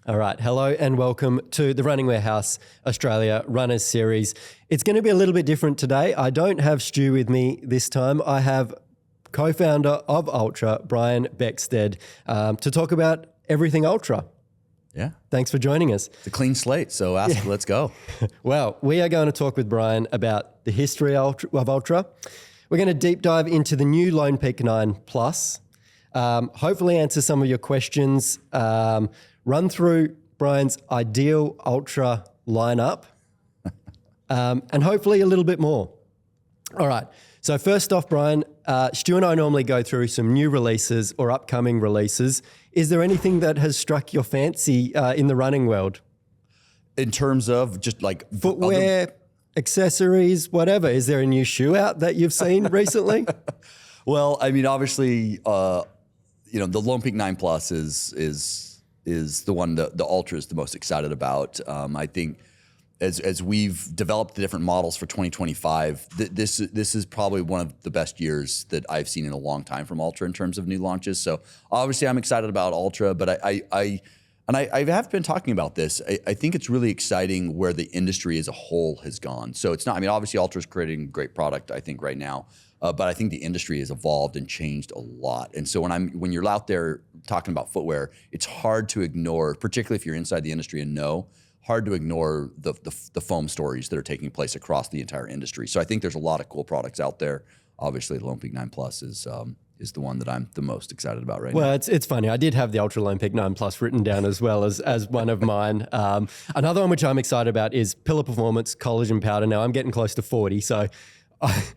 All right. Hello and welcome to the Running Warehouse Australia Runners Series. It's going to be a little bit different today. I don't have Stu with me this time. I have co-founder of Altra, Brian Beckstead, to talk about everything Altra. Yeah. Thanks for joining us. It's a clean slate, so let's go. Well, we are going to talk with Brian about the history of Altra. We're going to deep dive into the new Lone Peak 9 Plus, hopefully answer some of your questions, run through Brian's ideal Altra lineup, and hopefully a little bit more. All right. So first off, Brian, Stu and I normally go through some new releases or upcoming releases. Is there anything that has struck your fancy in the running world? In terms of just like footwear, accessories, whatever. Is there a new shoe out that you've seen recently? Well, I mean, obviously, the Lone Peak 9 Plus is the one that the Ultra is the most excited about. I think as we've developed the different models for 2025, this is probably one of the best years that I've seen in a long time from Ultra in terms of new launches. So obviously I'm excited about Ultra, but I have been talking about this. I think it's really exciting where the industry as a whole has gone. So it's not, I mean, obviously Ultra is creating great product, I think, right now. But I think the industry has evolved and changed a lot. And so when you're out there talking about footwear, it's hard to ignore, particularly if you're inside the industry and hard to ignore the foam stories that are taking place across the entire industry. So I think there's a lot of cool products out there. Obviously, the Lone Peak 9 Plus is the one that I'm the most excited about right now. Well, it's funny. I did have the Altra Lone Peak 9 Plus written down as well as one of mine. Another one which I'm excited about is Pillar Performance Collagen Powder. Now, I'm getting close to 40, so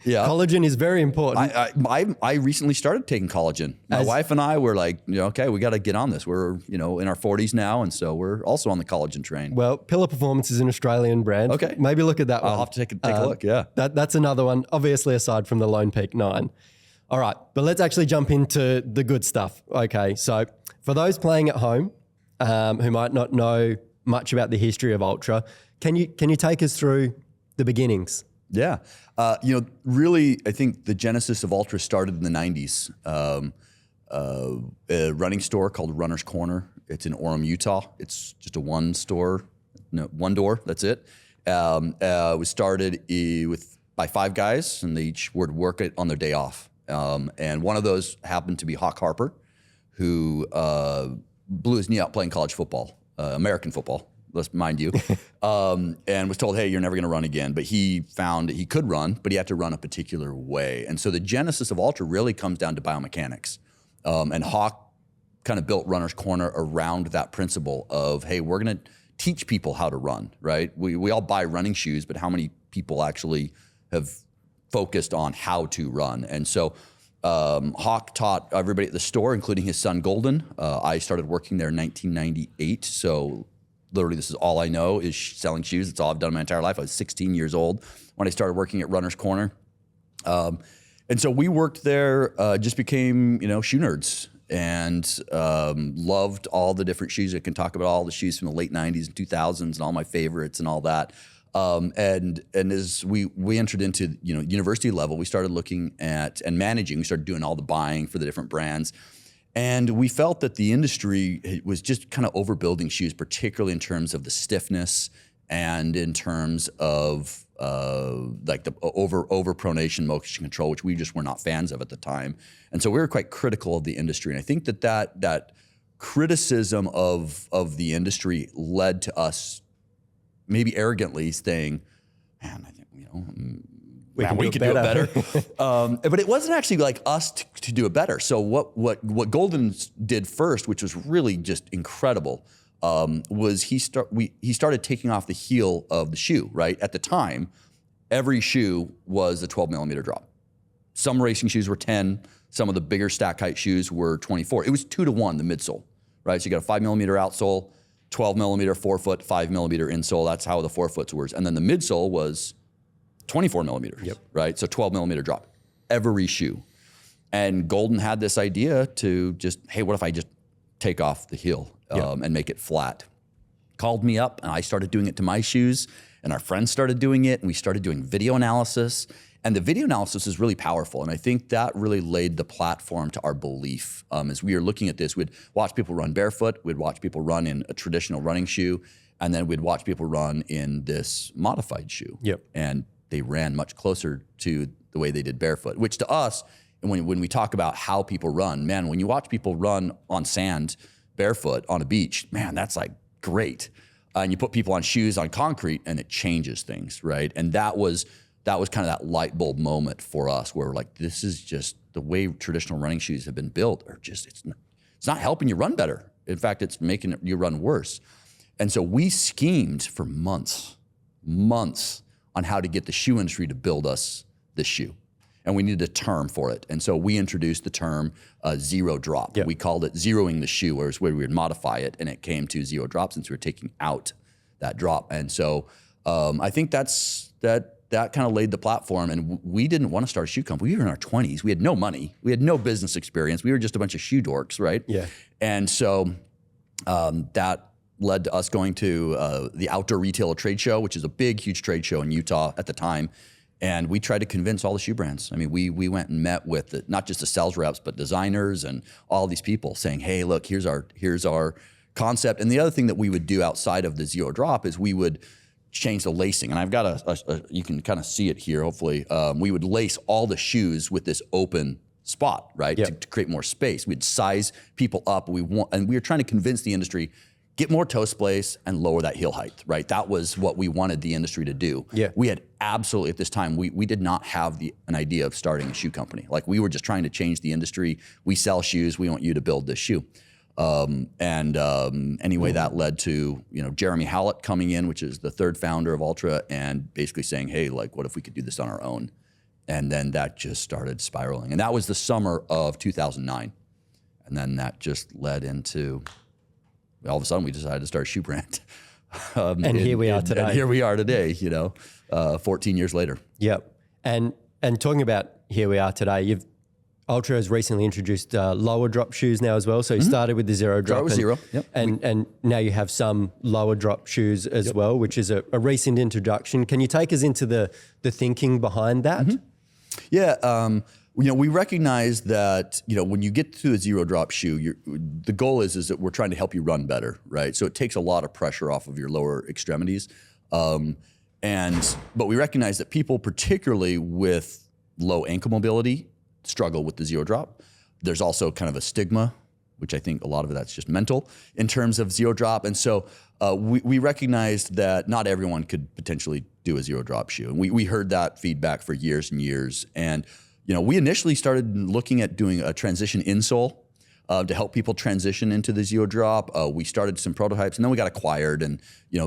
yeah. Collagen is very important. I recently started taking collagen. My wife and I were like, okay, we got to get on this. We're in our 40s now, and so we're also on the collagen train. Well, Pillar Performance is an Australian brand. Okay, maybe look at that one. I'll have to take a look. Yeah, that's another one. Obviously, aside from the Lone Peak 9. All right, but let's actually jump into the good stuff. Okay, so for those playing at home who might not know much about the history of Ultra, can you take us through the beginnings? Yeah. Really, I think the genesis of Ultra started in the 90s. A running store called Runner's Corner. It's in Orem, Utah. It's just a one door, that's it. We started by 5 guys, and they each would work it on their day off. And one of those happened to be Hawk Harper, who blew his knee out playing college football, American football. Let's mind you, and was told, hey, you're never going to run again. But he found that he could run, but he had to run a particular way. And so the genesis of Ultra really comes down to biomechanics. And Hawk kind of built Runner's Corner around that principle of, hey, we're going to teach people how to run, right? We all buy running shoes, but how many people actually have focused on how to run? And so Hawk taught everybody at the store, including his son, Golden. I started working there in 1998, so literally, this is all I know is selling shoes. It's all I've done my entire life. I was 16 years old when I started working at Runner's Corner. And so we worked there, just became, shoe nerds, and loved all the different shoes. I can talk about all the shoes from the late 90s and 2000s and all my favorites and all that. And as we entered into, university level, we started looking at and managing. We started doing all the buying for the different brands. And we felt that the industry was just kind of overbuilding shoes, particularly in terms of the stiffness and in terms of like the overpronation motion control, which we just were not fans of at the time. And so we were quite critical of the industry. And I think that criticism of the industry led to us maybe arrogantly saying, man, I think, we could do it better. But it wasn't actually like us to do it better. So what Golden did first, which was really just incredible, was he started taking off the heel of the shoe, right? At the time, every shoe was a 12 millimeter drop. Some racing shoes were 10. Some of the bigger stack height shoes were 24. It was 2-to-1, the midsole, right? So you got a 5 millimeter outsole, 12 millimeter forefoot, 5 millimeter insole. That's how the forefoots were. And then the midsole was 24 millimeters, right? So 12 millimeter drop, every shoe. And Golden had this idea to just, hey, what if I just take off the heel and make it flat? Called me up and I started doing it to my shoes, and our friends started doing it, and we started doing video analysis. And the video analysis is really powerful. And I think that really laid the platform to our belief. As we were looking at this, we'd watch people run barefoot, we'd watch people run in a traditional running shoe, and then we'd watch people run in this modified shoe. Yep. And they ran much closer to the way they did barefoot, which to us, and when we talk about how people run, man, when you watch people run on sand barefoot on a beach, man, that's like great. And you put people on shoes on concrete and it changes things, right? And that was kind of that light bulb moment for us where we're like, this is just the way traditional running shoes have been built are just, it's not helping you run better. In fact, it's making you run worse. And so we schemed for months on how to get the shoe industry to build us this shoe. And we needed a term for it. And so we introduced the term zero drop. Yep. We called it zeroing the shoe, where we would modify it, and it came to zero drop since we were taking out that drop. And so I think that kind of laid the platform. And we didn't want to start a shoe company. We were in our 20s. We had no money. We had no business experience. We were just a bunch of shoe dorks, right? Yeah. And so that led to us going to the Outdoor Retailer Trade Show, which is a big, huge trade show in Utah at the time. And we tried to convince all the shoe brands. I mean, we went and met with not just the sales reps, but designers and all these people saying, hey, look, here's our concept. And the other thing that we would do outside of the zero drop is we would change the lacing. And I've got you can kind of see it here, hopefully. We would lace all the shoes with this open spot, right? Yep. To create more space. We'd size people up. And we were trying to convince the industry, get more toe space and lower that heel height, right? That was what we wanted the industry to do. Yeah. We had absolutely, at this time, we did not have an idea of starting a shoe company. Like we were just trying to change the industry. We sell shoes, we want you to build this shoe. Anyway, that led to, Jeremy Hallett coming in, which is the third founder of Altra, and basically saying, hey, like, what if we could do this on our own? And then that just started spiraling. And that was the summer of 2009. And then that just led into, all of a sudden we decided to start a shoe brand. And here we are today. And here we are today, 14 years later. Yep. And talking about here we are today, Altra has recently introduced lower drop shoes now as well. So you started with the zero drop. Started with zero, yep. And now you have some lower drop shoes as well, which is a recent introduction. Can you take us into the thinking behind that? Mm-hmm. Yeah. We recognize that, when you get to a zero drop shoe, the goal is that we're trying to help you run better, right? So it takes a lot of pressure off of your lower extremities. But we recognize that people, particularly with low ankle mobility, struggle with the zero drop. There's also kind of a stigma, which I think a lot of that's just mental in terms of zero drop. And so we recognized that not everyone could potentially do a zero drop shoe. And we heard that feedback for years and years. And we initially started looking at doing a transition insole to help people transition into the zero drop. We started some prototypes, and then we got acquired, and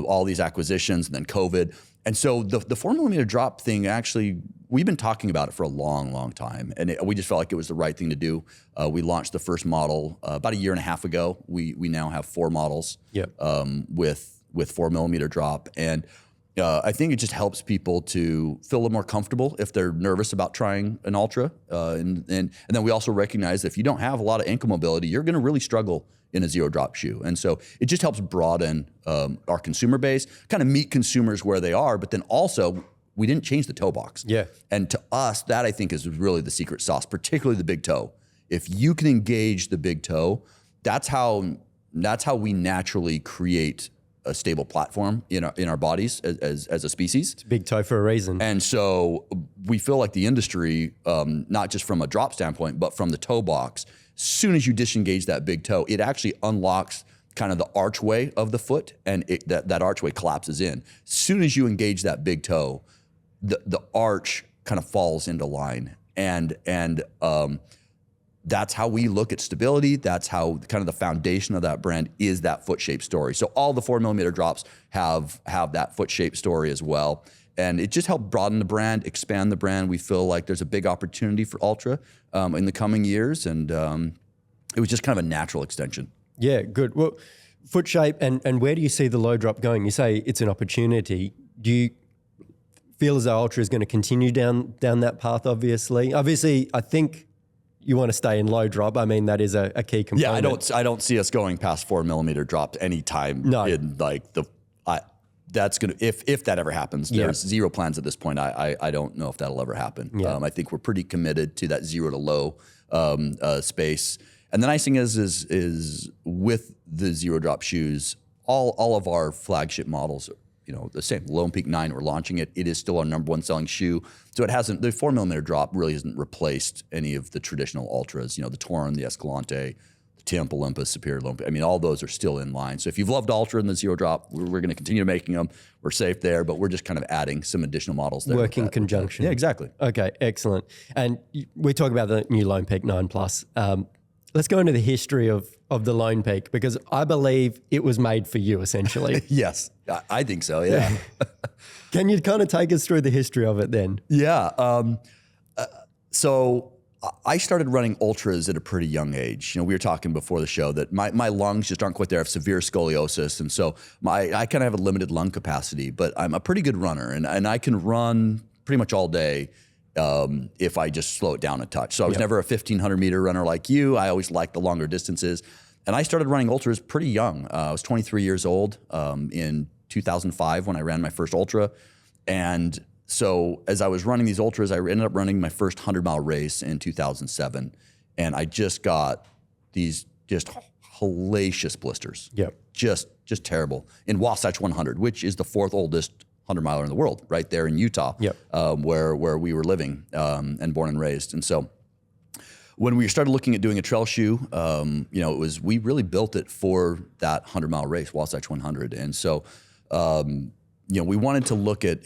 all these acquisitions, and then COVID. And so the 4mm drop thing, actually, we've been talking about it for a long, long time, and we just felt like it was the right thing to do. We launched the first model about a year and a half ago. We now have 4 models with 4mm drop, and I think it just helps people to feel a little more comfortable if they're nervous about trying an Altra. And then we also recognize that if you don't have a lot of ankle mobility, you're going to really struggle in a zero drop shoe. And so it just helps broaden our consumer base, kind of meet consumers where they are, but then also we didn't change the toe box. Yeah. And to us, that I think is really the secret sauce, particularly the big toe. If you can engage the big toe, that's how we naturally create a stable platform in our bodies as a species. It's a big toe for a reason. And so we feel like the industry, not just from a drop standpoint, but from the toe box, as soon as you disengage that big toe, it actually unlocks kind of the archway of the foot, and that archway collapses in. As soon as you engage that big toe, the arch kind of falls into line. And that's how we look at stability. That's how kind of the foundation of that brand is that foot shape story. So all the 4mm drops have that foot shape story as well. And it just helped broaden the brand, expand the brand. We feel like there's a big opportunity for Altra in the coming years. And it was just kind of a natural extension. Yeah, good. Well, foot shape and where do you see the low drop going? You say it's an opportunity. Do you feel as though Altra is going to continue down that path, obviously? Obviously, I think you want to stay in low drop. I mean, that is a key component. Yeah, I don't see us going past 4mm drops anytime. No. In like that's going to, if that ever happens, there's zero plans at this point. I don't know if that'll ever happen. I think we're pretty committed to that zero to low space. And the nice thing is with the zero drop shoes, all of our flagship models, the same. Lone Peak 9, we're launching it. It is still our #1 selling shoe. So it hasn't, the 4mm drop really hasn't replaced any of the traditional Ultras, the Torin, the Escalante, the Timp, Olympus, Superior, Lone Peak. I mean, all those are still in line. So if you've loved Ultra and the zero drop, we're going to continue making them. We're safe there, but we're just kind of adding some additional models there. Work in conjunction. Yeah, exactly. Okay, excellent. And we talk about the new Lone Peak 9 Plus. Let's go into the history of the Lone Peak, because I believe it was made for you, essentially. Yes, I think so, yeah. Can you kind of take us through the history of it then? Yeah. So I started running Ultras at a pretty young age. We were talking before the show that my lungs just aren't quite there. I have severe scoliosis. And so I kind of have a limited lung capacity, but I'm a pretty good runner. And I can run pretty much all day if I just slow it down a touch. So I was never a 1,500 meter runner like you. I always liked the longer distances. And I started running Ultras pretty young. I was 23 years old in 2005 when I ran my first Ultra. And so as I was running these Ultras, I ended up running my first 100-mile race in 2007. And I just got these just hellacious blisters. Yep. Just terrible. In Wasatch 100, which is the 4th oldest 100-miler in the world, right there in Utah, where we were living and born and raised. And so when we started looking at doing a trail shoe, we really built it for that 100-mile race, Wasatch 100. And so, we wanted to look at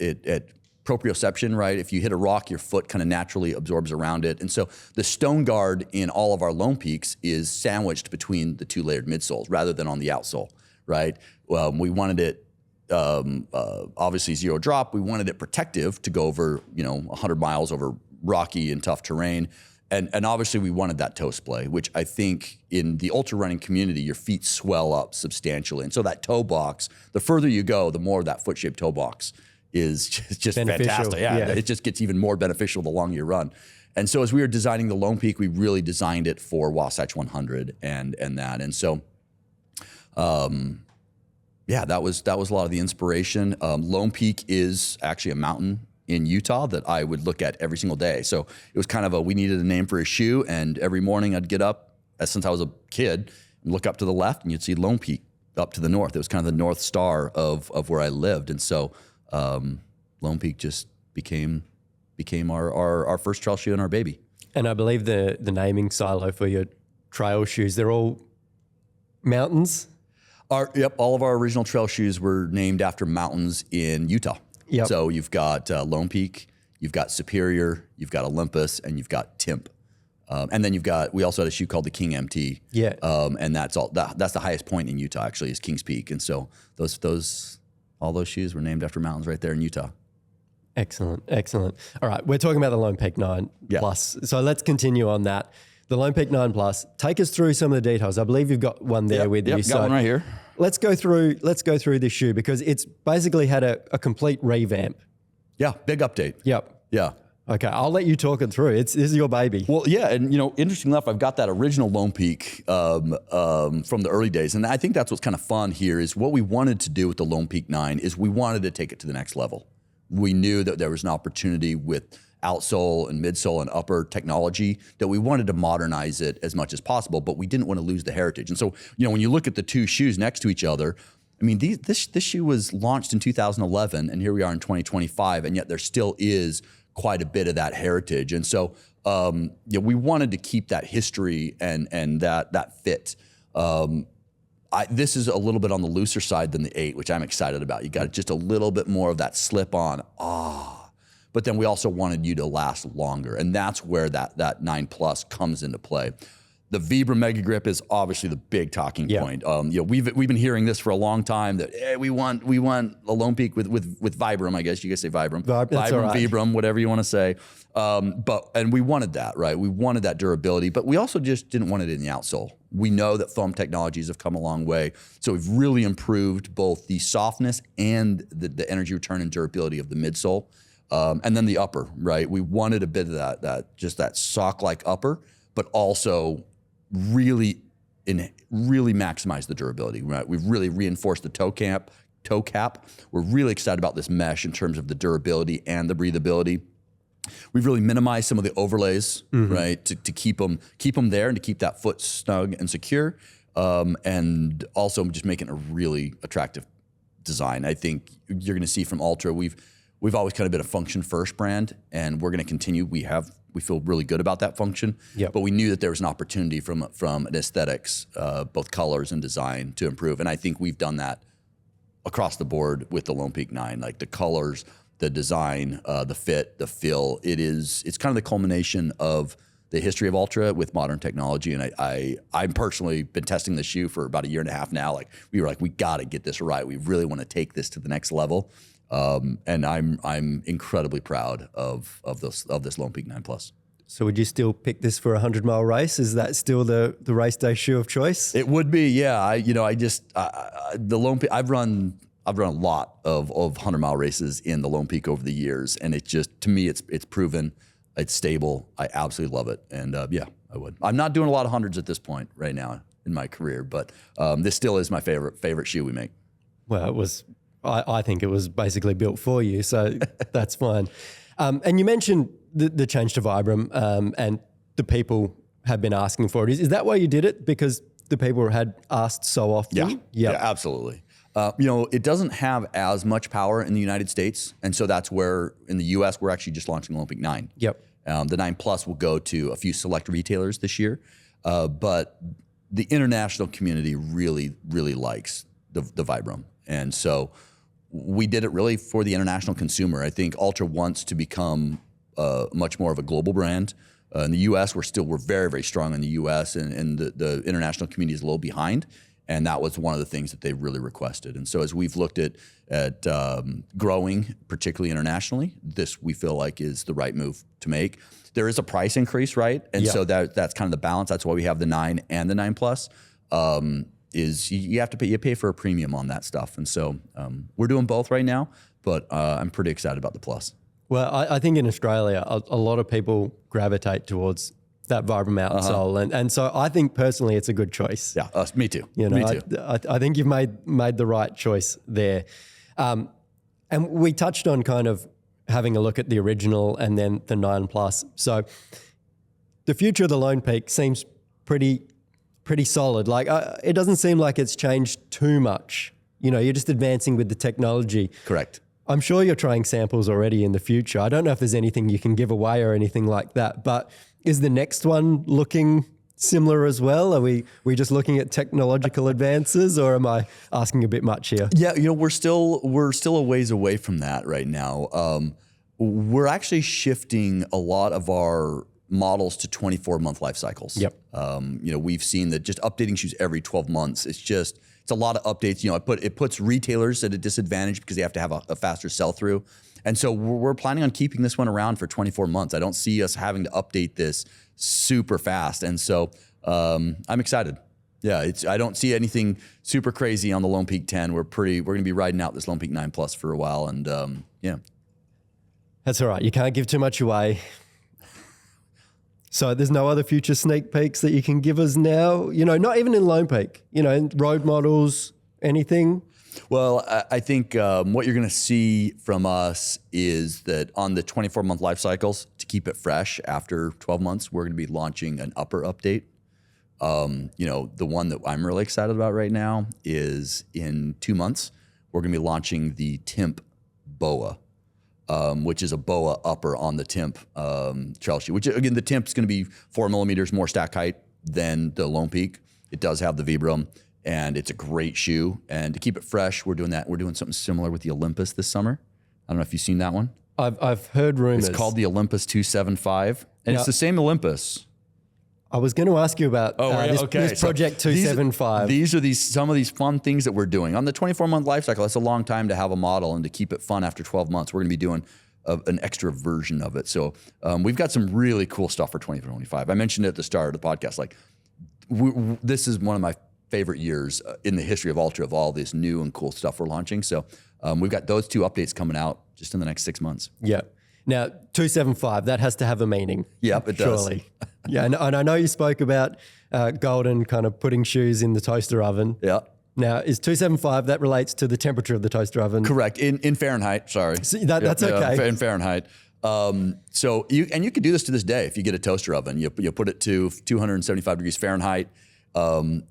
proprioception, right? If you hit a rock, your foot kind of naturally absorbs around it. And so the stone guard in all of our Lone Peaks is sandwiched between the 2 layered midsoles rather than on the outsole, right? We wanted it, obviously zero drop. We wanted it protective to go over, 100 miles over rocky and tough terrain. And obviously we wanted that toe splay, which I think in the ultra running community, your feet swell up substantially. And so that toe box, the further you go, the more that foot-shaped toe box is just fantastic. Yeah, it just gets even more beneficial the longer you run. And so as we were designing the Lone Peak, we really designed it for Wasatch 100 and that. And so, that was a lot of the inspiration. Lone Peak is actually a mountain in Utah that I would look at every single day. So it was kind of we needed a name for a shoe, and every morning I'd get up, since I was a kid, and look up to the left, and you'd see Lone Peak up to the north. It was kind of the North Star of where I lived. And so Lone Peak just became our first trail shoe and our baby. And I believe the naming silo for your trail shoes, they're all mountains? All of our original trail shoes were named after mountains in Utah. Yep. So you've got Lone Peak, you've got Superior, you've got Olympus, and you've got Timp. And then we also had a shoe called the King MT. Yeah. And that's the highest point in Utah, actually, is Kings Peak. And so all those shoes were named after mountains right there in Utah. Excellent. All right, we're talking about the Lone Peak 9 Plus. So let's continue on that. The Lone Peak 9 Plus, take us through some of the details. I believe you've got one there with you. Got one right here. Let's go through this shoe, because it's basically had a complete revamp. Yeah, big update. Yep. Yeah. Okay, I'll let you talk it through. This is your baby. Well, yeah, and interesting enough, I've got that original Lone Peak from the early days, and I think that's what's kind of fun here is what we wanted to do with the Lone Peak 9 is we wanted to take it to the next level. We knew that there was an opportunity with outsole and midsole and upper technology that we wanted to modernize it as much as possible, but we didn't want to lose the heritage. And so, when you look at the two shoes next to each other, I mean, this shoe was launched in 2011, and here we are in 2025, and yet there still is quite a bit of that heritage. And so, we wanted to keep that history and that fit. This is a little bit on the looser side than the 8, which I'm excited about. You got just a little bit more of that slip on. But then we also wanted you to last longer. And that's where that 9 Plus comes into play. The Vibram Mega Grip is obviously the big talking point. We've been hearing this for a long time that we want a Lone Peak with Vibram, I guess you guys say Vibram. Vibram, right. Vibram, whatever you want to say. And we wanted that, right? We wanted that durability, but we also just didn't want it in the outsole. We know that foam technologies have come a long way. So we've really improved both the softness and the energy return and durability of the midsole. And then the upper, right? We wanted a bit of that sock-like upper, but also really maximize the durability, right? We've really reinforced the toe cap, toe cap. We're really excited about this mesh in terms of the durability and the breathability. We've really minimized some of the overlays, right, to keep them there and to keep that foot snug and secure, and also just making a really attractive design. I think you're going to see from Altra, we've always kind of been a function first brand, and we're going to continue. We feel really good about that function, but we knew that there was an opportunity from an aesthetics, both colors and design, to improve, and I think we've done that across the board with the Lone Peak 9, like the colors, the design, the fit, the feel. It's kind of the culmination of the history of Altra with modern technology. And I've personally been testing the shoe for about a year and a half now. Like we were like, we got to get this right. We really want to take this to the next level. And I'm incredibly proud of this Lone Peak 9 Plus. So would you still pick this for a 100-mile race? Is that still the race day shoe of choice? It would be, yeah. The Lone Peak, I've run a lot of 100-mile races in the Lone Peak over the years, and it just, to me, it's proven, it's stable. I absolutely love it, and yeah, I would. I'm not doing a lot of hundreds at this point right now in my career, but this still is my favorite shoe we make. Well, it was. I think it was basically built for you, so that's fine. And you mentioned the change to Vibram, and the people have been asking for it. Is that why you did it? Because the people had asked so often? Yeah, absolutely. It doesn't have as much power in the United States, and so that's where in the U.S. we're actually just launching the Lone Peak 9. Yep. The 9 Plus will go to a few select retailers this year, but the international community really, really likes the Vibram, and so we did it really for the international consumer. I think Altra wants to become much more of a global brand. In the U.S., we're very, very strong in the U.S., and the international community is a little behind. And that was one of the things that they really requested. And so as we've looked at growing, particularly internationally, this we feel like is the right move to make. There is a price increase, right? And so that's kind of the balance. That's why we have the 9 and the 9 Plus. Is you have to pay for a premium on that stuff. And so we're doing both right now, but I'm pretty excited about the Plus. Well, I think in Australia, a lot of people gravitate towards that Vibram outsole, and so I think personally it's a good choice. Yeah, me too. Me too. I think you've made the right choice there, and we touched on kind of having a look at the original and then the 9 Plus. So the future of the Lone Peak seems pretty solid. Like it doesn't seem like it's changed too much. You're just advancing with the technology. Correct. I'm sure you're trying samples already in the future. I don't know if there's anything you can give away or anything like that, but is the next one looking similar as well? Are we just looking at technological advances, or am I asking a bit much here? Yeah, we're still a ways away from that right now. We're actually shifting a lot of our models to 24-month life cycles. Yep. We've seen that just updating shoes every 12 months. It's a lot of updates. It puts retailers at a disadvantage because they have to have a faster sell-through. And so we're planning on keeping this one around for 24 months. I don't see us having to update this super fast. And so I'm excited. Yeah, I don't see anything super crazy on the Lone Peak 10. We're going to be riding out this Lone Peak 9 Plus for a while. And yeah. That's all right. You can't give too much away. So there's no other future sneak peeks that you can give us now? Not even in Lone Peak, road models, anything? Well, I think what you're going to see from us is that on the 24-month life cycles, to keep it fresh after 12 months, we're going to be launching an upper update. The one that I'm really excited about right now is in 2 months, we're going to be launching the Timp BOA, which is a BOA upper on the Timp trail shoe, which again, the Timp is going to be 4 millimeters more stack height than the Lone Peak. It does have the Vibram, and it's a great shoe. And to keep it fresh, we're doing that. We're doing something similar with the Olympus this summer. I don't know if you've seen that one. I've heard rumors. It's called the Olympus 275, and it's the same Olympus. I was going to ask you about this Project 275. These are some of these fun things that we're doing. On the 24-month life cycle, that's a long time to have a model, and to keep it fun after 12 months, we're going to be doing an extra version of it. So we've got some really cool stuff for 2025. I mentioned it at the start of the podcast. Like this is one of my favorite years in the history of Altra, of all this new and cool stuff we're launching. So we've got those 2 updates coming out just in the next 6 months. Yeah. Now, 275, that has to have a meaning. Yep, it does. Surely. Yeah, and I know you spoke about Golden kind of putting shoes in the toaster oven. Yeah. Now, is 275, that relates to the temperature of the toaster oven? Correct. In Fahrenheit, sorry. So that's okay. In Fahrenheit. So you can do this to this day. If you get a toaster oven, you put it to 275 degrees Fahrenheit. Don't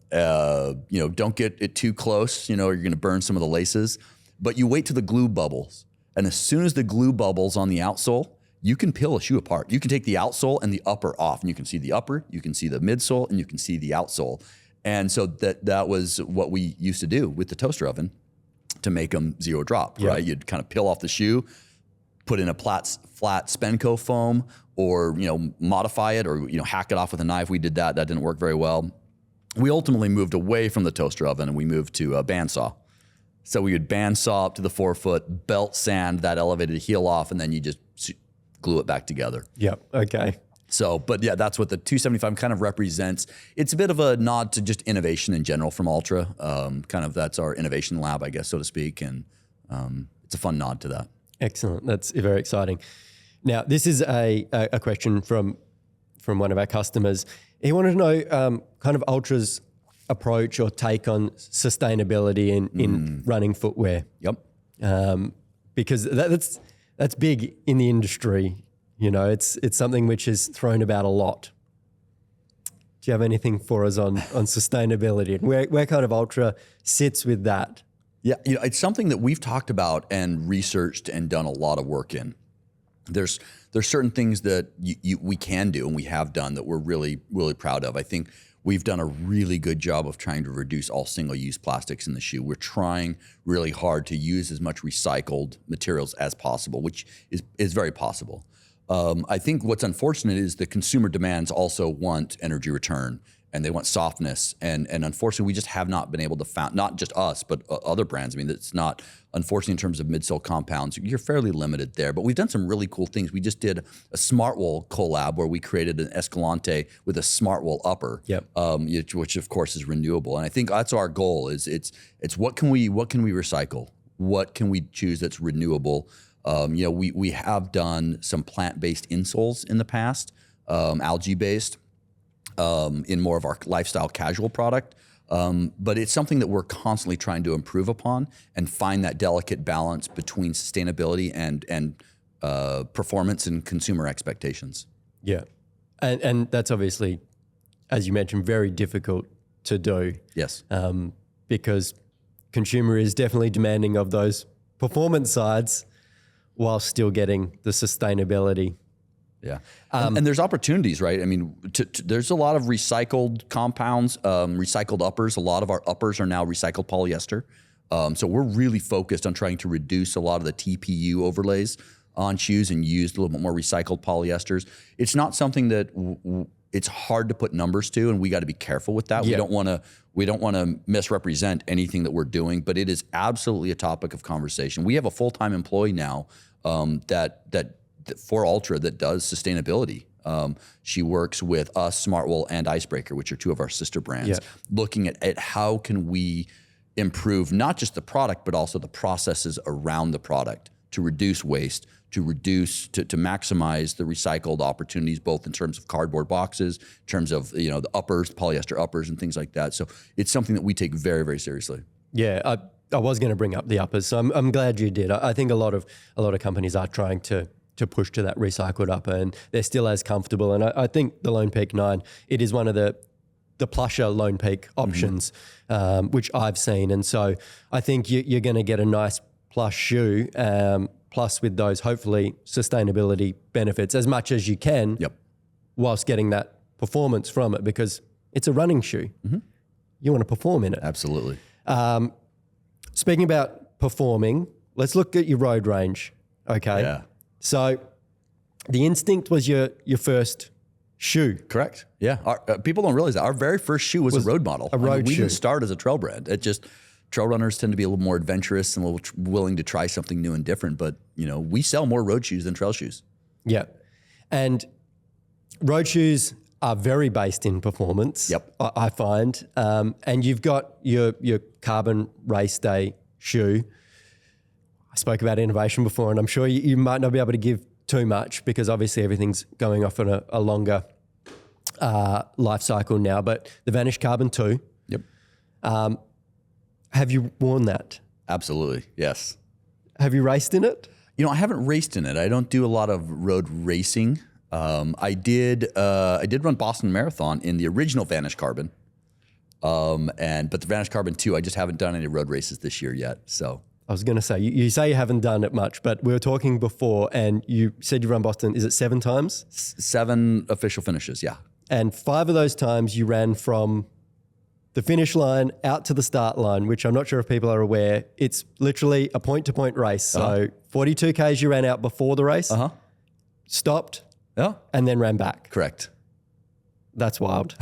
get it too close, or you're going to burn some of the laces. But you wait till the glue bubbles. And as soon as the glue bubbles on the outsole, you can peel a shoe apart. You can take the outsole and the upper off, and you can see the upper, you can see the midsole, and you can see the outsole. And so that was what we used to do with the toaster oven to make them zero drop, right? You'd kind of peel off the shoe, put in a flat Spenco foam, or modify it, or hack it off with a knife. We did that. That didn't work very well. We ultimately moved away from the toaster oven, and we moved to a bandsaw. So we would bandsaw up to the 4-foot, belt sand that elevated heel off, and then you just glue it back together. Yep. Okay. So, but yeah, that's what the 275 kind of represents. It's a bit of a nod to just innovation in general from Altra. That's our innovation lab, I guess, so to speak. And it's a fun nod to that. Excellent. That's very exciting. Now, this is a question from one of our customers. He wanted to know kind of Altra's approach or take on sustainability in running footwear. Yep. Because that's big in the industry. It's something which is thrown about a lot. Do you have anything for us on sustainability and where kind of Altra sits with that? Yeah, it's something that we've talked about and researched and done a lot of work in. There's certain things that we can do and we have done that we're really, really proud of. I think we've done a really good job of trying to reduce all single-use plastics in the shoe. We're trying really hard to use as much recycled materials as possible, which is very possible. I think what's unfortunate is the consumer demands also want energy return and they want softness. And unfortunately, we just have not been able to found, not just us, but other brands. I mean, it's not, unfortunately, in terms of midsole compounds, you're fairly limited there. But we've done some really cool things. We just did a Smartwool collab where we created an Escalante with a Smartwool upper, which of course is renewable. And I think that's our goal is it's what can we recycle? What can we choose that's renewable? We have done some plant-based insoles in the past, algae-based, in more of our lifestyle casual product. But it's something that we're constantly trying to improve upon and find that delicate balance between sustainability and performance and consumer expectations. Yeah. And that's obviously, as you mentioned, very difficult to do. Yes. Because consumer is definitely demanding of those performance sides while still getting the sustainability. Yeah. And there's opportunities, right? I mean, there's a lot of recycled compounds, recycled uppers. A lot of our uppers are now recycled polyester. So we're really focused on trying to reduce a lot of the TPU overlays on shoes and use a little bit more recycled polyesters. It's not something that it's hard to put numbers to, and we got to be careful with that. Yeah. We don't want to misrepresent anything that we're doing, but it is absolutely a topic of conversation. We have a full-time employee now that for Altra that does sustainability. She works with us, Smartwool, and Icebreaker, which are two of our sister brands, looking at how can we improve not just the product, but also the processes around the product to reduce waste, to maximize the recycled opportunities, both in terms of cardboard boxes, in terms of the uppers, polyester uppers, and things like that. So it's something that we take very, very seriously. Yeah, I was going to bring up the uppers, so I'm glad you did. I think a lot of companies are trying to push to that recycled upper, and they're still as comfortable. And I think the Lone Peak 9, it is one of the plusher Lone Peak options, which I've seen. And so I think you're going to get a nice plush shoe, plus with those hopefully sustainability benefits as much as you can, whilst getting that performance from it, because it's a running shoe. You want to perform in it. Absolutely. Speaking about performing, let's look at your road range. Okay. Yeah. So the Instinct was your first shoe. Correct. Yeah. People don't realize that. Our very first shoe was a road model. We didn't start as a trail brand. Trail runners tend to be a little more adventurous and a little willing to try something new and different. But, we sell more road shoes than trail shoes. Yeah. And road shoes are very based in performance. Yep. I find. And you've got your carbon race day shoe. I spoke about innovation before, and I'm sure you might not be able to give too much because obviously everything's going off on a longer life cycle now. But the Vanish Carbon 2. Yep. Have you worn that? Absolutely, yes. Have you raced in it? You know, I haven't raced in it. I don't do a lot of road racing. I did run Boston Marathon in the original Vanish Carbon, but the Vanish Carbon 2, I just haven't done any road races this year yet. So I was going to say, you say you haven't done it much, but we were talking before and you said you run Boston, is it 7 times? 7 official finishes, yeah. And 5 of those times you ran from the finish line out to the start line, which I'm not sure if people are aware. It's literally a point-to-point race. So 42 Ks you ran out before the race, stopped, and then ran back. Correct. That's wild.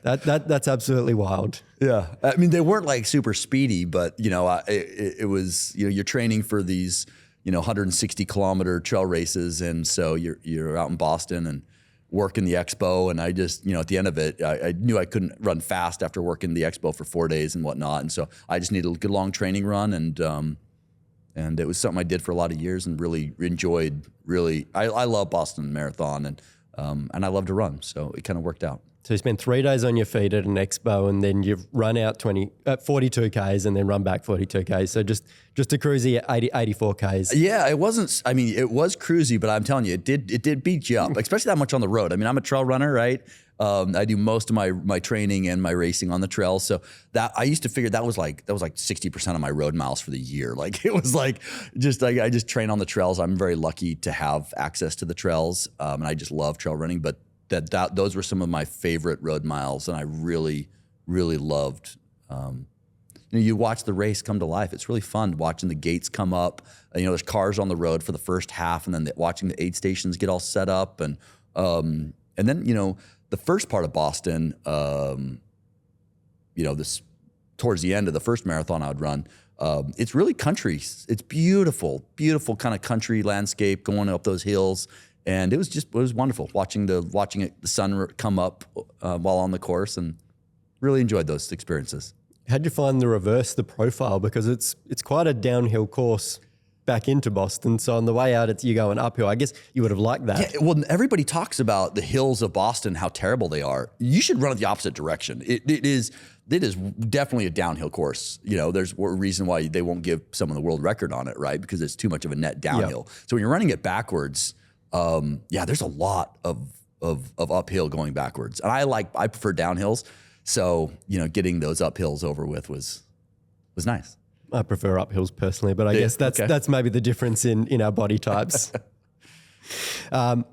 That's absolutely wild. Yeah, I mean, they weren't like super speedy, but you know, it was, you know, you're training for these, you know, 160 kilometer trail races, and so you're out in Boston and working the expo, and I just, you know, at the end of it, I knew I couldn't run fast after working the expo for 4 days and whatnot, and so I just needed a good long training run, and it was something I did for a lot of years and really enjoyed. Really, I love Boston Marathon, and I love to run, so it kind of worked out. So you spend 3 days on your feet at an expo, and then you've run out 42 Ks and then run back 42 Ks. So just a cruisy 84 Ks. Yeah, it wasn't, I mean, it was cruisy, but I'm telling you, it did beat you up, especially that much on the road. I mean, I'm a trail runner, right? I do most of my training and my racing on the trail. So that I used to figure that was like 60% of my road miles for the year. Like it was like I just train on the trails. I'm very lucky to have access to the trails, and I just love trail running. But those were some of my favorite road miles, and I really, really loved. You know, you watch the race come to life. It's really fun watching the gates come up. You know, there's cars on the road for the first half, and then watching the aid stations get all set up, and then, you know, the first part of Boston. You know, this towards the end of the first marathon I would run. It's really country. It's beautiful, beautiful kind of country landscape going up those hills. And it was wonderful watching the sun come up while on the course, and really enjoyed those experiences. How'd you find the profile? Because it's quite a downhill course back into Boston. So on the way out, you're going uphill. I guess you would have liked that. Yeah, well, everybody talks about the hills of Boston, how terrible they are. You should run it the opposite direction. It is definitely a downhill course. You know, there's a reason why they won't give someone the world record on it, right? Because it's too much of a net downhill. Yep. So when you're running it backwards, there's a lot of uphill going backwards, and I prefer downhills. So, you know, getting those uphills over with was nice. I prefer uphills personally, but I guess that's maybe the difference in our body types. Kind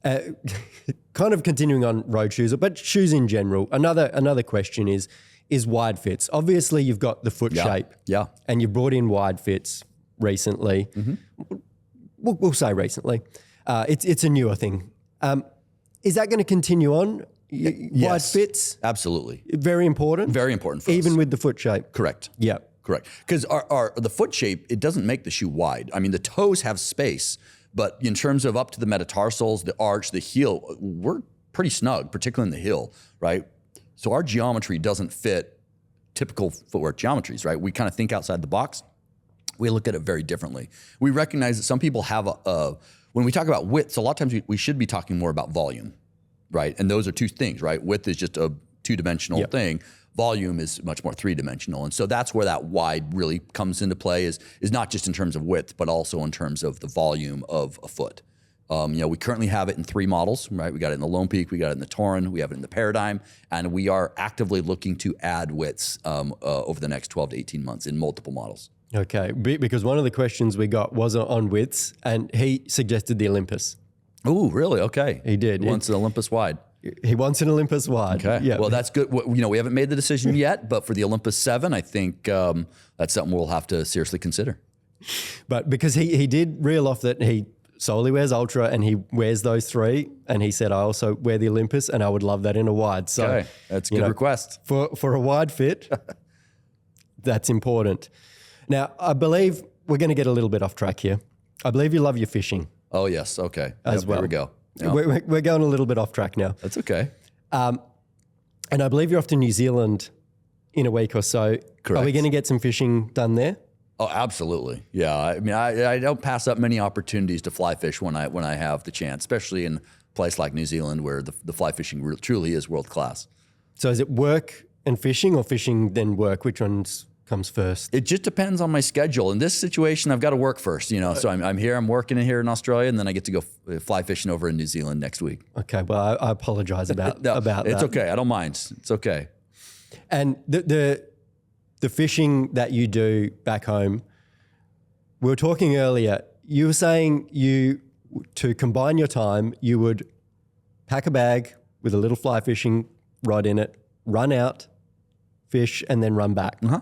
of continuing on road shoes, but shoes in general. Another question is wide fits. Obviously, you've got the foot shape, and you've brought in wide fits recently. Mm-hmm. We'll say recently. It's a newer thing. Is that going to continue on? Yes, wide fits? Absolutely. Very important? Very important for us. Even with the foot shape? Correct. Yeah. Correct. Because the foot shape, it doesn't make the shoe wide. I mean, the toes have space, but in terms of up to the metatarsals, the arch, the heel, we're pretty snug, particularly in the heel, right? So our geometry doesn't fit typical footwear geometries, right? We kind of think outside the box. We look at it very differently. We recognize that some people have when we talk about width, so a lot of times we should be talking more about volume, right? And those are two things, right? Width is just a two-dimensional thing. Volume is much more three-dimensional. And so that's where that wide really comes into play is not just in terms of width, but also in terms of the volume of a foot. You know, we currently have it in 3 models, right? We got it in the Lone Peak, we got it in the Tauren, we have it in the Paradigm, and we are actively looking to add widths over the next 12 to 18 months in multiple models. Okay, because one of the questions we got was on widths, and he suggested the Olympus. Oh, really? Okay. He did. He wants an Olympus wide. He wants an Olympus wide. Okay. Yeah. Well, that's good. You know, we haven't made the decision yet, but for the Olympus 7, I think that's something we'll have to seriously consider. But because he did reel off that he solely wears Ultra and he wears those 3, and he said, I also wear the Olympus and I would love that in a wide. So okay. That's a good request. For a wide fit, that's important. Now, I believe we're going to get a little bit off track here. I believe you love your fishing. Oh, yes. Okay. As well. Here we go. Yep. We're going a little bit off track now. That's okay. And I believe you're off to New Zealand in a week or so. Correct. Are we going to get some fishing done there? Oh, absolutely. Yeah. I mean, I don't pass up many opportunities to fly fish when I have the chance, especially in a place like New Zealand where the fly fishing truly is world class. So is it work and fishing, or fishing then work? Which one's comes first? It just depends on my schedule. In this situation, I've got to work first, so I'm here, I'm working in here in Australia, and then I get to go fly fishing over in New Zealand next week. Okay, well, I apologize about that. It's okay. I don't mind. It's okay. And the fishing that you do back home, we were talking earlier, you were saying to combine your time, you would pack a bag with a little fly fishing rod in it, run out, fish, and then run back. Uh-huh.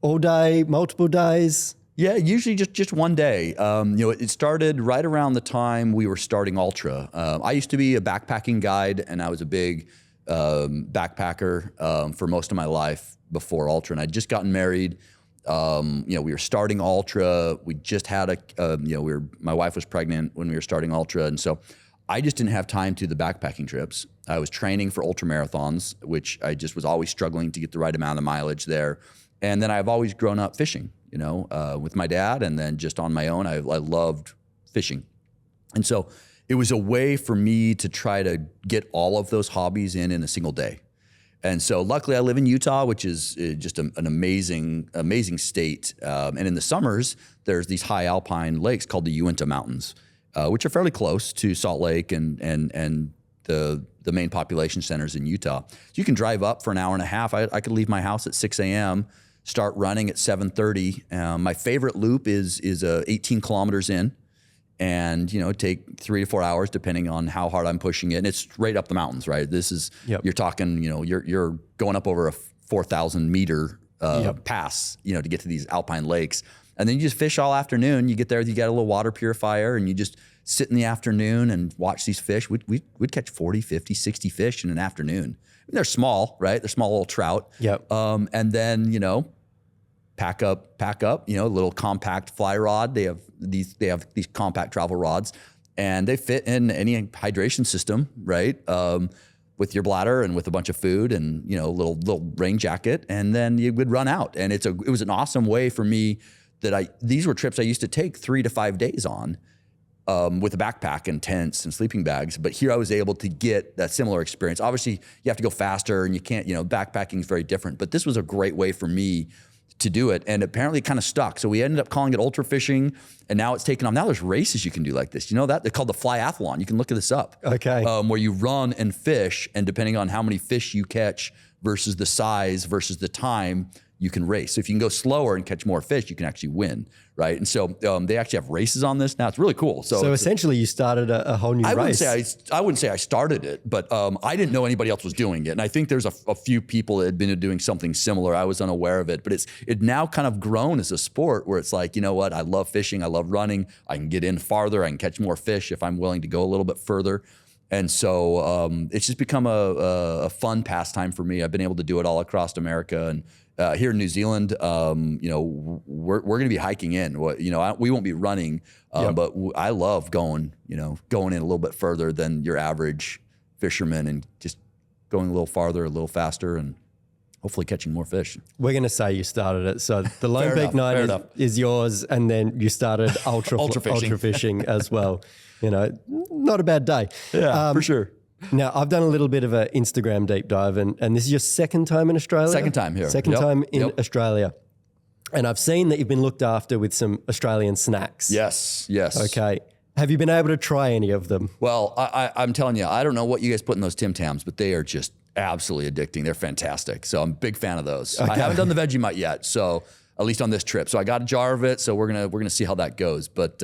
All day, multiple days? Yeah, usually just one day. It started right around the time we were starting Altra. I used to be a backpacking guide, and I was a big backpacker for most of my life before Altra, and I'd just gotten married. We were starting Altra. We just had my wife was pregnant when we were starting Altra, and so I just didn't have time to do the backpacking trips. I was training for ultra marathons, which I just was always struggling to get the right amount of mileage there. And then I've always grown up fishing, with my dad, and then just on my own, I loved fishing. And so it was a way for me to try to get all of those hobbies in a single day. And so luckily I live in Utah, which is just an amazing, amazing state. And in the summers, there's these high alpine lakes called the Uinta Mountains, which are fairly close to Salt Lake and the main population centers in Utah. So you can drive up for an hour and a half. I could leave my house at 6 a.m., start running at 7:30. My favorite loop is 18 kilometers in, and take 3 to 4 hours depending on how hard I'm pushing it. And it's right up the mountains, right? This is You're talking, you're going up over a 4,000 meter pass, to get to these alpine lakes. And then you just fish all afternoon. You get there, you got a little water purifier, and you just sit in the afternoon and watch these fish. We'd catch 40, 50, 60 fish in an afternoon. I mean, they're small, right? They're small little trout. Yep. And then, pack up, a little compact fly rod. They have these compact travel rods, and they fit in any hydration system, right? With your bladder and with a bunch of food and, a little rain jacket, and then you would run out. And it was an awesome way for me these were trips I used to take 3 to 5 days on, with a backpack and tents and sleeping bags. But here I was able to get that similar experience. Obviously you have to go faster and you can't, backpacking is very different, but this was a great way for me to do it. And apparently it kind of stuck. So we ended up calling it ultra fishing, and now it's taken off. Now there's races you can do like this. You know that? They're called the flyathlon. You can look this up. Okay. Where you run and fish, and depending on how many fish you catch versus the size versus the time, you can race. So if you can go slower and catch more fish, you can actually win, right? And so they actually have races on this now. It's really cool. So essentially you started a whole new race. I wouldn't say I started it, but I didn't know anybody else was doing it. And I think there's a few people that had been doing something similar. I was unaware of it, but it now kind of grown as a sport where it's like, you know what? I love fishing. I love running. I can get in farther. I can catch more fish if I'm willing to go a little bit further. And so it's just become a fun pastime for me. I've been able to do it all across America, and here in New Zealand, we're going to be hiking in. We won't be running, but I love going in a little bit further than your average fisherman, and just going a little farther, a little faster, and hopefully catching more fish. We're going to say you started it. So the Lone Peak 9 is yours, and then you started ultra fishing as well. Not a bad day. Yeah, for sure. Now, I've done a little bit of an Instagram deep dive, and this is your second time in Australia? Second time here. Second time in Australia. And I've seen that you've been looked after with some Australian snacks. Yes. Okay. Have you been able to try any of them? Well, I'm telling you, I don't know what you guys put in those Tim Tams, but they are just absolutely addicting. They're fantastic. So I'm a big fan of those. Okay. I haven't done the Vegemite yet, so at least on this trip. So I got a jar of it, so we're gonna see how that goes. But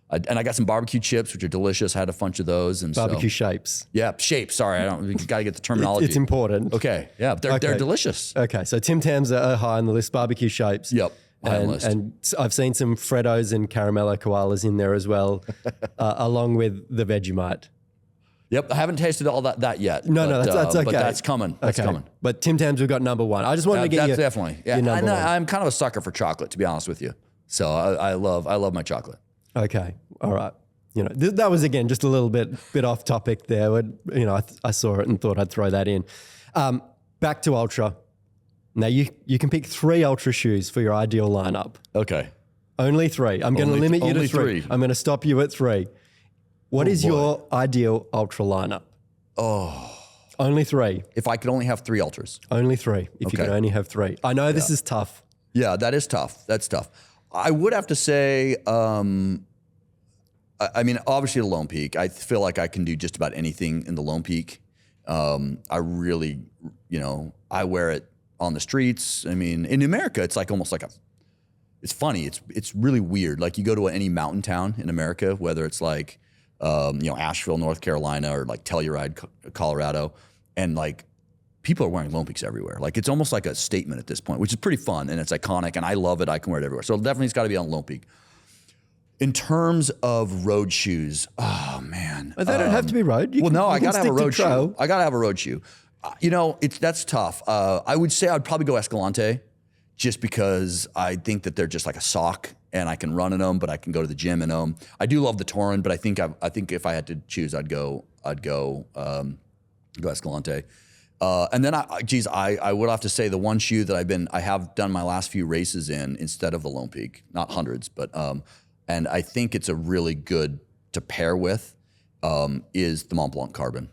I got some barbecue chips, which are delicious. I had a bunch of those. And barbecue shapes. Yeah, shapes. Sorry, we got to get the terminology. It's important. Okay, yeah, they're delicious. Okay, so Tim Tams are high on the list. Barbecue shapes. Yep, high on the list. And I've seen some Freddos and Caramello koalas in there as well, along with the Vegemite. Yep, I haven't tasted all that yet. No, that's okay. But that's coming. That's coming. But Tim Tams, we've got number one. I just wanted to get definitely. Yeah, I'm kind of a sucker for chocolate, to be honest with you. So I love my chocolate. Okay, all right. That was, again, just a little bit off topic there. I saw it and thought I'd throw that in. Back to Altra. Now, you can pick 3 Altra shoes for your ideal lineup. Okay. Only 3. I'm going to limit you to 3. I'm going to stop you at 3. What is your ideal Altra lineup? Oh. Only 3. If I could only have 3 Altras. Only 3. If you Okay. could only have 3. I know this is tough. Yeah, that is tough. That's tough. I would have to say, I mean, obviously the Lone Peak. I feel like I can do just about anything in the Lone Peak. I really, I wear it on the streets. I mean, in America, it's like almost like it's funny. It's really weird. Like you go to any mountain town in America, whether it's like, Asheville, North Carolina, or like Telluride, Colorado, and like people are wearing Lone Peaks everywhere. Like it's almost like a statement at this point, which is pretty fun and it's iconic and I love it. I can wear it everywhere. So definitely it's got to be on Lone Peak. In terms of road shoes, oh man. But they don't have to be road. I gotta have a road shoe. I gotta have a road shoe. That's tough. I would say I'd probably go Escalante, just because I think that they're just like a sock, and I can run in them, but I can go to the gym in them. I do love the Torin, but I think if I had to choose, I'd go Escalante. And then I would have to say the one shoe that I have done my last few races in instead of the Lone Peak, not hundreds, but and I think it's a really good to pair with is the Mont Blanc Carbon.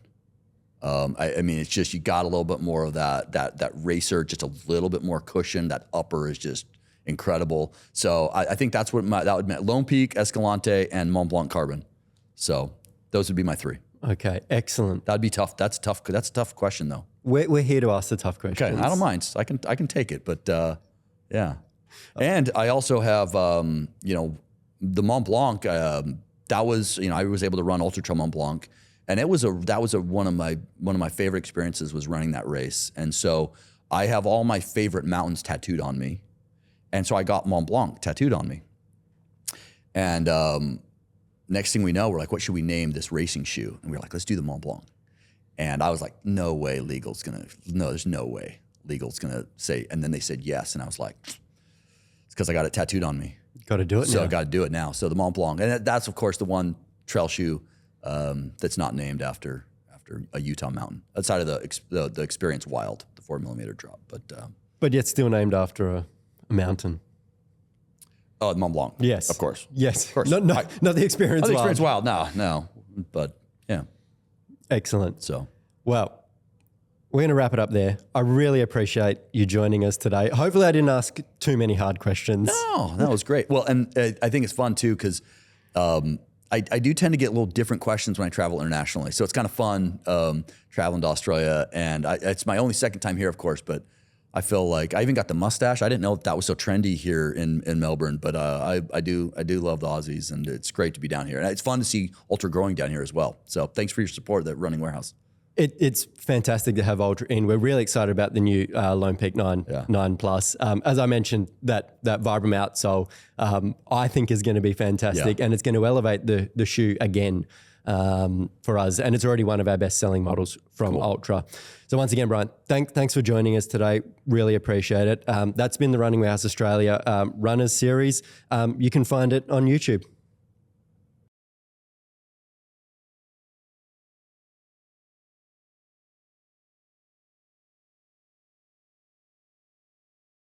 I mean, it's just you got a little bit more of that racer, just a little bit more cushion. That upper is just incredible. So I think that's what that would mean: Lone Peak, Escalante, and Mont Blanc Carbon. So those would be my 3. Okay, excellent. That'd be tough. That's tough. That's a tough question, though. We're here to ask the tough questions. Okay, I don't mind. I can take it, but yeah. And I also have the Mont Blanc. That was I was able to run Ultra Trail Mont Blanc, and one of my favorite experiences was running that race. And so I have all my favorite mountains tattooed on me, and so I got Mont Blanc tattooed on me. And next thing we know, we're like, what should we name this racing shoe? And we were like, let's do the Mont Blanc. And I was like, there's no way Legal's gonna say. And then they said yes, and I was like, it's because I got it tattooed on me. Got to do it now. So I got to do it now. So the Mont Blanc, and that's of course the one trail shoe that's not named after a Utah mountain, outside of the Experience Wild, the 4mm drop. But yet still named after a mountain. Oh, Mont Blanc. Yes, of course. Yes, of course. Not the Experience Not the Wild. Experience Wild. No. But yeah. Excellent. So well. We're going to wrap it up there. I really appreciate you joining us today. Hopefully I didn't ask too many hard questions. No, that was great. Well, and I think it's fun too because I do tend to get little different questions when I travel internationally. So it's kind of fun traveling to Australia. And it's my only second time here, of course, but I feel like I even got the mustache. I didn't know that was so trendy here in Melbourne, but I do love the Aussies, and it's great to be down here. And it's fun to see Ultra growing down here as well. So thanks for your support of that Running Warehouse. It's fantastic to have Ultra in. We're really excited about the new Lone Peak 9 Plus. As I mentioned, that Vibram outsole I think is going to be fantastic, and it's going to elevate the shoe again for us. And it's already one of our best-selling models from Ultra. So once again, Brian, thanks for joining us today. Really appreciate it. That's been the Running Warehouse Australia Runners Series. You can find it on YouTube.